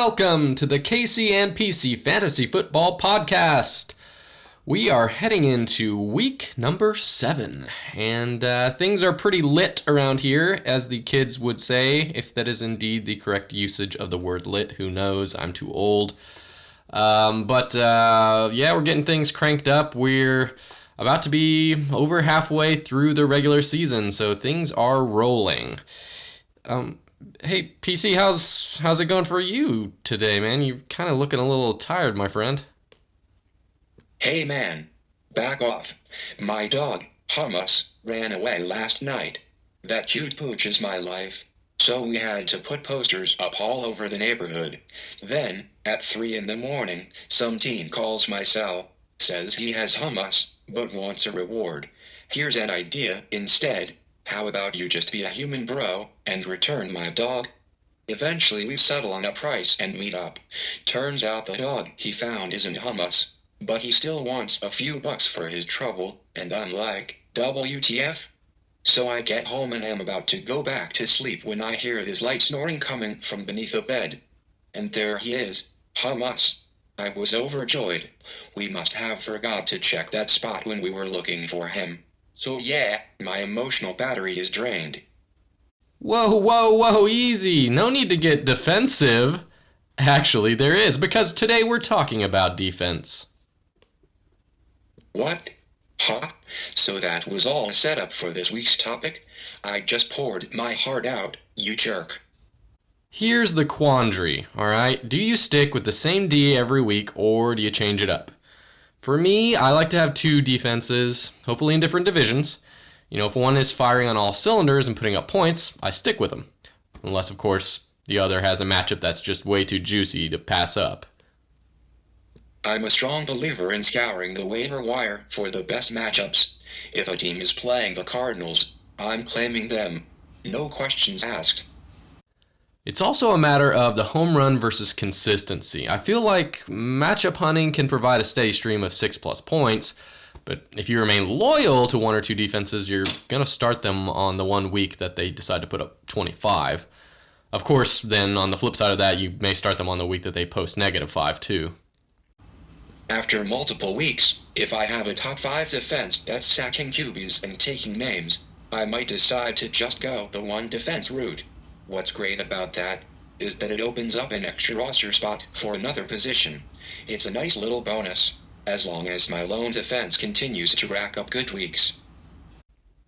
welcome to the KC and PC Fantasy Football Podcast. We are heading into week number 7, and things are pretty lit around here, as the kids would say, if that is indeed the correct usage of the word lit. Who knows? I'm too old. We're getting things cranked up. We're about to be over halfway through the regular season, so things are rolling. Hey, PC, how's it going for you today, man? You're kind of looking a little tired, my friend. Hey man, back off. My dog, Hummus, ran away last night. That cute pooch is my life. So we had to put posters up all over the neighborhood. Then, at 3 a.m, some teen calls my cell, says he has Hummus, but wants a reward. Here's an idea instead. How about you just be a human bro, and return my dog? Eventually we settle on a price and meet up. Turns out the dog he found isn't Hummus, but he still wants a few bucks for his trouble, and I'm like, WTF? So I get home and am about to go back to sleep when I hear this light snoring coming from beneath the bed. And there he is, Hummus. I was overjoyed. We must have forgot to check that spot when we were looking for him. So yeah, my emotional battery is drained. Whoa, easy. No need to get defensive. Actually, there is, because today we're talking about defense. What? Huh? So that was all set up for this week's topic? I just poured my heart out, you jerk. Here's the quandary, alright? Do you stick with the same D every week, or do you change it up? For me, I like to have 2 defenses, hopefully in different divisions. You know, if one is firing on all cylinders and putting up points, I stick with them. Unless, of course, the other has a matchup that's just way too juicy to pass up. I'm a strong believer in scouring the waiver wire for the best matchups. If a team is playing the Cardinals, I'm claiming them. No questions asked. It's also a matter of the home run versus consistency. I feel like matchup hunting can provide a steady stream of 6+ points, but if you remain loyal to 1 or 2 defenses, you're going to start them on the one week that they decide to put up 25. Of course, then on the flip side of that, you may start them on the week that they post -5 too. After multiple weeks, if I have a top 5 defense that's sacking QBs and taking names, I might decide to just go the one defense route. What's great about that is that it opens up an extra roster spot for another position. It's a nice little bonus, as long as my lone defense continues to rack up good weeks.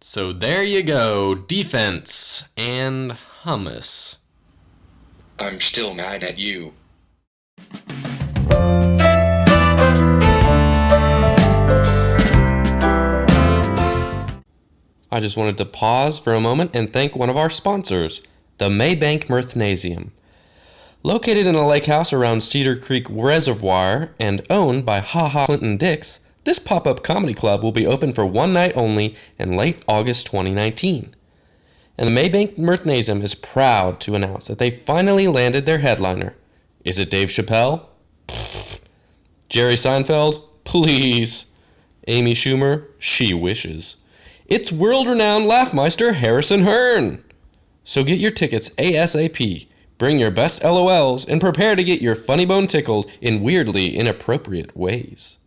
So there you go, defense and hummus. I'm still mad at you. I just wanted to pause for a moment and thank one of our sponsors, the Maybank Mirthnasium. Located in a lake house around Cedar Creek Reservoir and owned by Ha Ha Clinton Dix, this pop-up comedy club will be open for one night only in late August 2019. And the Maybank Mirthnasium is proud to announce that they finally landed their headliner. Is it Dave Chappelle? Pfft. Jerry Seinfeld? Please. Amy Schumer? She wishes. It's world-renowned laughmeister Harrison Hearn. So get your tickets ASAP, bring your best LOLs, and prepare to get your funny bone tickled in weirdly inappropriate ways.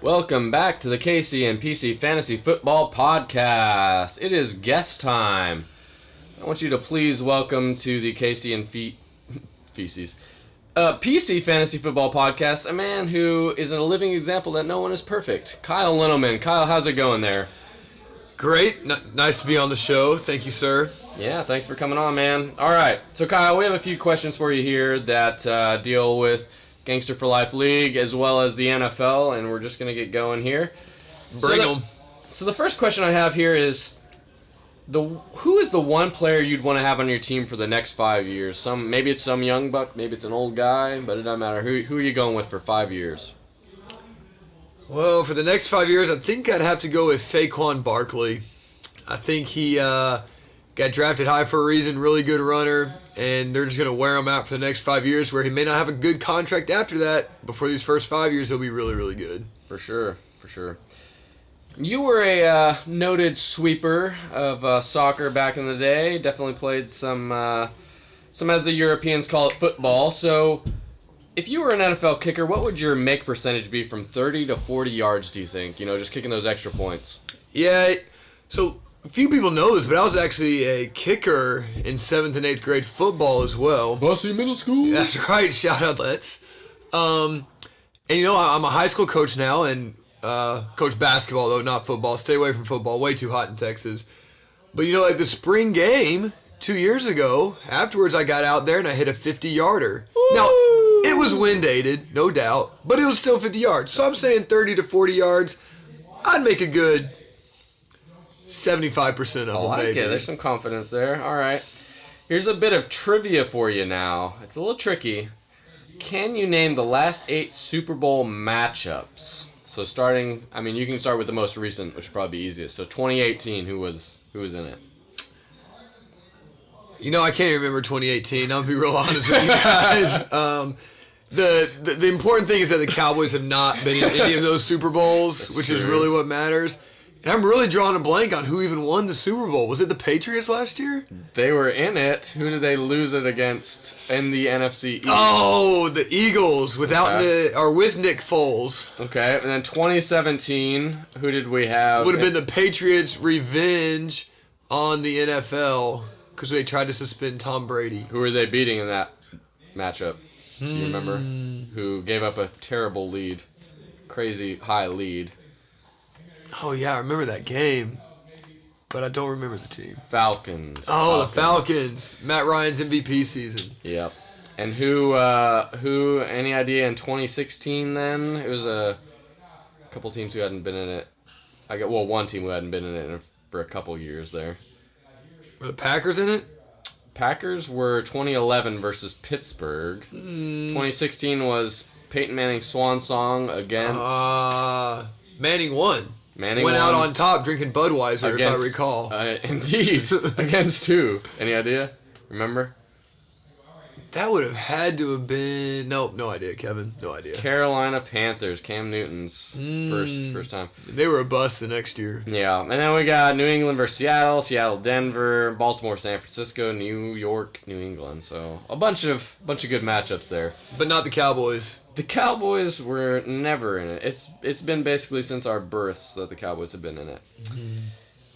Welcome back to the KC and PC Fantasy Football Podcast. It is guest time. I want you to please welcome to the KC and PC Fantasy Football Podcast a man who is a living example that no one is perfect. Kyle Littleman. Kyle, how's it going there? Great. Nice to be on the show. Thank you, sir. Yeah, thanks for coming on, man. All right. So, Kyle, we have a few questions for you here that deal with Gangster for Life League as well as the NFL, and we're just going to get going here. Bring them. So the first question I have here is, who is the one player you'd want to have on your team for the next 5 years? Maybe it's some young buck, maybe it's an old guy, but it doesn't matter. Who are you going with for 5 years? Well, for the next 5 years, I think I'd have to go with Saquon Barkley. I think he got drafted high for a reason, really good runner, and they're just going to wear him out for the next 5 years where he may not have a good contract after that, but for these first 5 years, he'll be really, really good. For sure. You were a noted sweeper of soccer back in the day. Definitely played some, as the Europeans call it, football. So, if you were an NFL kicker, what would your make percentage be from 30 to 40 yards, do you think? Just kicking those extra points. Yeah, so a few people know this, but I was actually a kicker in 7th and 8th grade football as well. Bussy Middle School? That's right, shout out Let's. And I'm a high school coach now, and coach basketball, though, not football. Stay away from football, way too hot in Texas. But like the spring game 2 years ago, afterwards I got out there and I hit a 50-yarder. Now, it was wind-aided, no doubt, but it was still 50 yards. So I'm saying 30 to 40 yards, I'd make a good 75% of them, I like maybe. it. There's some confidence there. All right. Here's a bit of trivia for you now. It's a little tricky. Can you name the last 8 Super Bowl matchups? So you can start with the most recent, which would probably be easiest. So 2018, who was in it? I can't even remember 2018. I'll be real honest with you guys. The important thing is that the Cowboys have not been in any of those Super Bowls, which is really what matters. And I'm really drawing a blank on who even won the Super Bowl. Was it the Patriots last year? They were in it. Who did they lose it against in the NFC East? Oh, the Eagles with Nick Foles. Okay, and then 2017, who did we have? Would have been the Patriots' revenge on the NFL because they tried to suspend Tom Brady. Who were they beating in that matchup? Do you remember? Who gave up a terrible lead, crazy high lead? Oh, yeah, I remember that game, but I don't remember the team. Falcons. Oh, the Falcons. Matt Ryan's MVP season. Yep. And who, any idea in 2016 then? It was a couple teams who hadn't been in it. One team who hadn't been in it for a couple years there. Were the Packers in it? Packers were 2011 versus Pittsburgh. 2016 was Peyton Manning's swan song against... Manning won. Manning went won out on top drinking Budweiser, if I recall. Indeed. Against who? Any idea? Remember? That would have had to have been... Nope, no idea, Kevin. No idea. Carolina Panthers, Cam Newton's first time. They were a bust the next year. Yeah, and then we got New England versus Seattle, Seattle, Denver, Baltimore, San Francisco, New York, New England. So a bunch of good matchups there. But not the Cowboys. The Cowboys were never in it. It's been basically since our births that the Cowboys have been in it.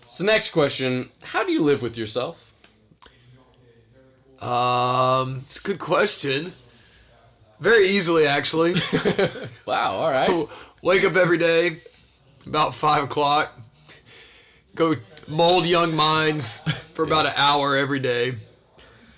So next question, how do you live with yourself? It's a good question. Very easily, actually. Wow, all right. Wake up every day, about 5 o'clock. Go mold young minds for about an hour every day.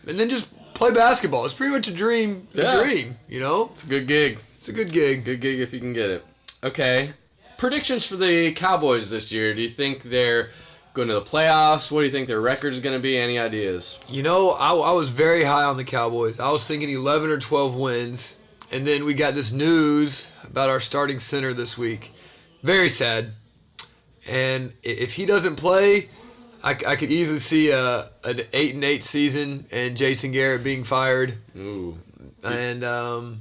And then just play basketball. It's pretty much a dream. It's a good gig. It's a good gig. Good gig if you can get it. Okay. Predictions for the Cowboys this year. Do you think they're going to the playoffs? What do you think their record is going to be? Any ideas? I was very high on the Cowboys. I was thinking 11 or 12 wins. And then we got this news about our starting center this week. Very sad. And if he doesn't play, I could easily see an 8-8 season and Jason Garrett being fired. Ooh. And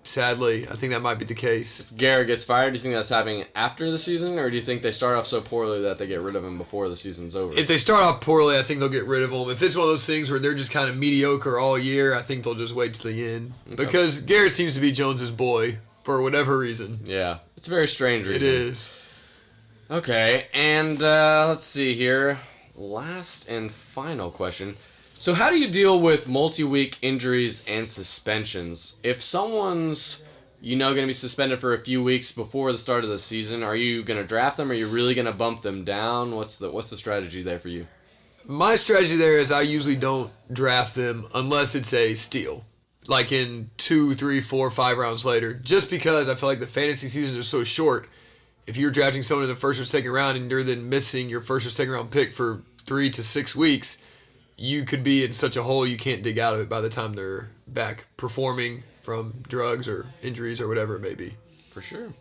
sadly, I think that might be the case. If Garrett gets fired, do you think that's happening after the season, or do you think they start off so poorly that they get rid of him before the season's over? If they start off poorly, I think they'll get rid of him. If it's one of those things where they're just kind of mediocre all year, I think they'll just wait till the end. Okay. Because Garrett seems to be Jones's boy for whatever reason. Yeah, it's a very strange reason. It is. Okay, and let's see here. Last and final question. So how do you deal with multi-week injuries and suspensions? If someone's, going to be suspended for a few weeks before the start of the season, are you going to draft them? Are you really going to bump them down? What's the strategy there for you? My strategy there is I usually don't draft them unless it's a steal. Like in 2, 3, 4, 5 rounds later. Just because I feel like the fantasy seasons are so short. If you're drafting someone in the first or second round and you're then missing your first or second round pick for 3 to 6 weeks, you could be in such a hole you can't dig out of it by the time they're back performing from drugs or injuries or whatever it may be. For sure.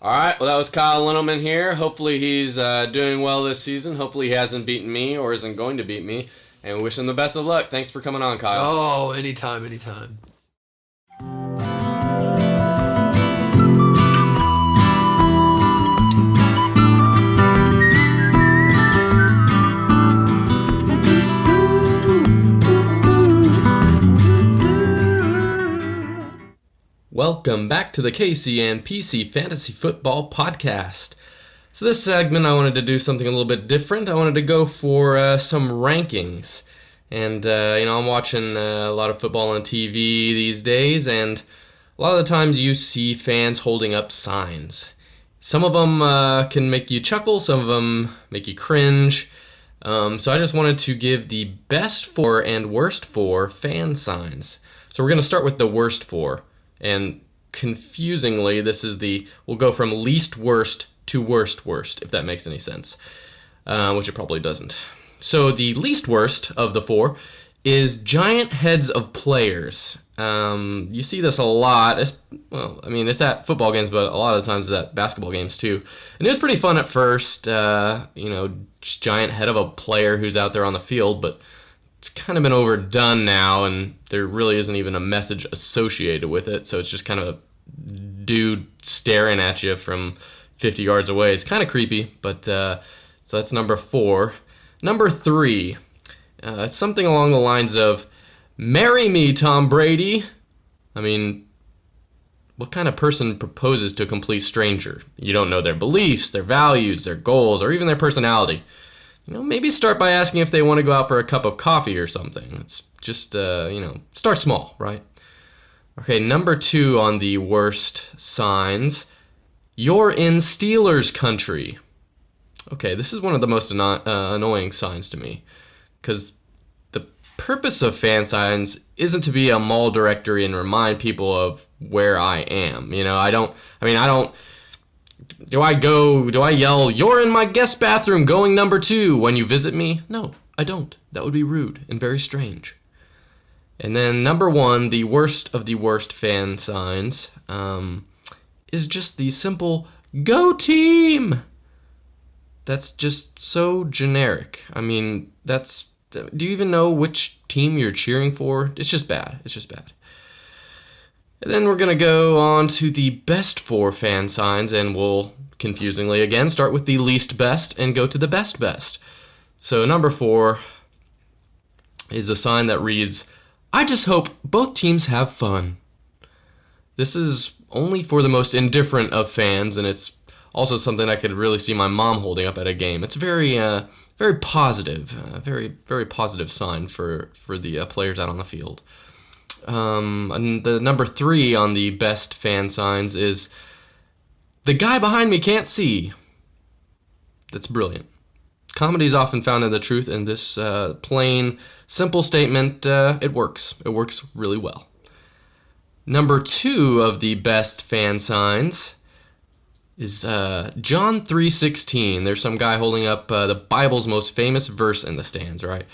All right, well, that was Kyle Littleman here. Hopefully he's doing well this season. Hopefully he hasn't beaten me or isn't going to beat me. And we wish him the best of luck. Thanks for coming on, Kyle. Oh, anytime, anytime. Welcome back to the KC and PC Fantasy Football Podcast. So this segment, I wanted to do something a little bit different. I wanted to go for some rankings. And, I'm watching a lot of football on TV these days, and a lot of the times you see fans holding up signs. Some of them can make you chuckle, some of them make you cringe. So I just wanted to give the best 4 and worst 4 fan signs. So we're going to start with the worst 4. And confusingly, we'll go from least worst to worst, if that makes any sense, which it probably doesn't. So the least worst of the 4 is giant heads of players. You see this a lot. It's at football games, but a lot of the times it's at basketball games too. And it was pretty fun at first, just giant head of a player who's out there on the field, but it's kind of been overdone now, and there really isn't even a message associated with it. So it's just kind of a dude staring at you from 50 yards away. It's kind of creepy, but so that's number 4. Number 3, something along the lines of, "Marry me, Tom Brady." I mean, what kind of person proposes to a complete stranger? You don't know their beliefs, their values, their goals, or even their personality. Maybe start by asking if they want to go out for a cup of coffee or something. It's just, start small, right? Okay, number 2 on the worst signs. "You're in Steelers country." Okay, this is one of the most annoying signs to me, because the purpose of fan signs isn't to be a mall directory and remind people of where I am. Do I yell, "You're in my guest bathroom going number 2" when you visit me? No, I don't. That would be rude and very strange. And then number 1, the worst of the worst fan signs, is just the simple "Go team." That's just so generic. Do you even know which team you're cheering for? It's just bad. And then we're going to go on to the best 4 fan signs, and we'll, confusingly again, start with the least best and go to the best. So number 4 is a sign that reads, "I just hope both teams have fun." This is only for the most indifferent of fans, and it's also something I could really see my mom holding up at a game. It's very positive, very, very positive sign for the players out on the field. And the number 3 on the best fan signs is, "The guy behind me can't see." That's brilliant. Comedy is often found in the truth, and this plain, simple statement, it works. It works really well. Number 2 of the best fan signs is John 3:16. There's some guy holding up the Bible's most famous verse in the stands, right?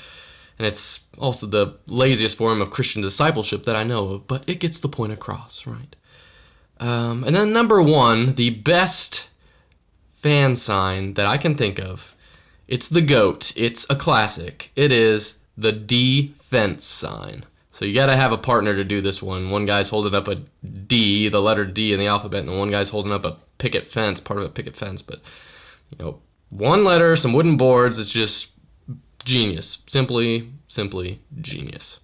And it's also the laziest form of Christian discipleship that I know of, but it gets the point across, right? And then number 1, the best fan sign that I can think of, it's the GOAT. It's a classic. It is the defense sign. So you got to have a partner to do this one. One guy's holding up a D, the letter D in the alphabet, and one guy's holding up a picket fence, part of a picket fence. But, one letter, some wooden boards, it's just genius. Simply genius.